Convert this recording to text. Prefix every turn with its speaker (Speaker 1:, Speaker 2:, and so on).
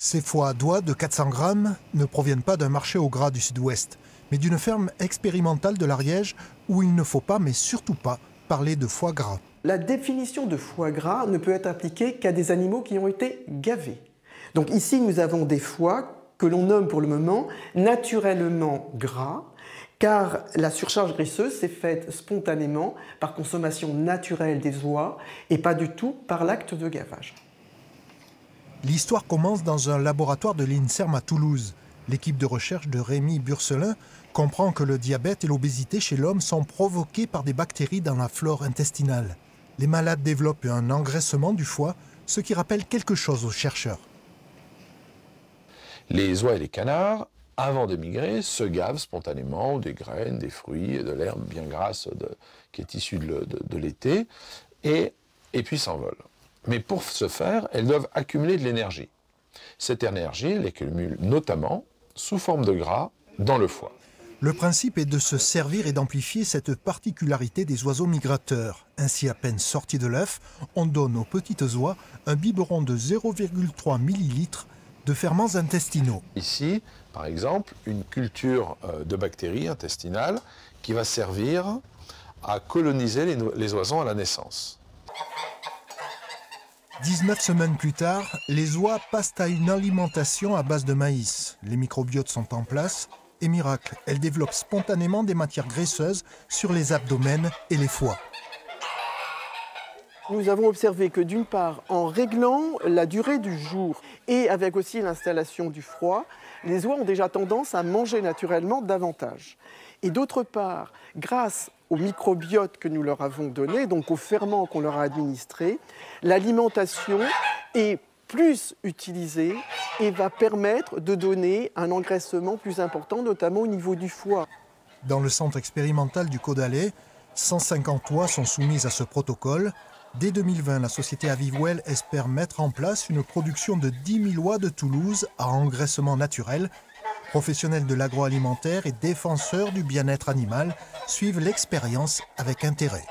Speaker 1: Ces foies d'oie de 400 grammes ne proviennent pas d'un marché au gras du sud-ouest, mais d'une ferme expérimentale de l'Ariège où il ne faut pas, mais surtout pas, parler de foie gras.
Speaker 2: La définition de foie gras ne peut être appliquée qu'à des animaux qui ont été gavés. Donc ici, nous avons des foies que l'on nomme pour le moment naturellement gras, car la surcharge graisseuse s'est faite spontanément par consommation naturelle des oies et pas du tout par l'acte de gavage.
Speaker 1: L'histoire commence dans un laboratoire de l'INSERM à Toulouse. L'équipe de recherche de Rémi Burcelin comprend que le diabète et l'obésité chez l'homme sont provoqués par des bactéries dans la flore intestinale. Les malades développent un engraissement du foie, ce qui rappelle quelque chose aux chercheurs.
Speaker 3: Les oies et les canards, avant de migrer, se gavent spontanément des graines, des fruits et de l'herbe bien grasse qui est issue de l'été, et puis s'envolent. Mais pour ce faire, elles doivent accumuler de l'énergie. Cette énergie, elle accumule notamment sous forme de gras dans le foie.
Speaker 1: Le principe est de se servir et d'amplifier cette particularité des oiseaux migrateurs. Ainsi, à peine sortis de l'œuf, on donne aux petites oies un biberon de 0,3 ml de ferments intestinaux.
Speaker 3: Ici, par exemple, une culture de bactéries intestinales qui va servir à coloniser les oisons à la naissance.
Speaker 1: 19 semaines plus tard, les oies passent à une alimentation à base de maïs. Les microbiotes sont en place et miracle, elles développent spontanément des matières graisseuses sur les abdomens et les foies.
Speaker 2: Nous avons observé que d'une part, en réglant la durée du jour et avec aussi l'installation du froid, les oies ont déjà tendance à manger naturellement davantage. Et d'autre part, grâce au microbiote que nous leur avons donné, donc aux ferments qu'on leur a administrés, l'alimentation est plus utilisée et va permettre de donner un engraissement plus important, notamment au niveau du foie.
Speaker 1: Dans le centre expérimental du Caudalais, 150 oies sont soumises à ce protocole. Dès 2020, la société Avivwell espère mettre en place une production de 10 000 oies de Toulouse à engraissement naturel. Professionnels de l'agroalimentaire et défenseurs du bien-être animal suivent l'expérience avec intérêt.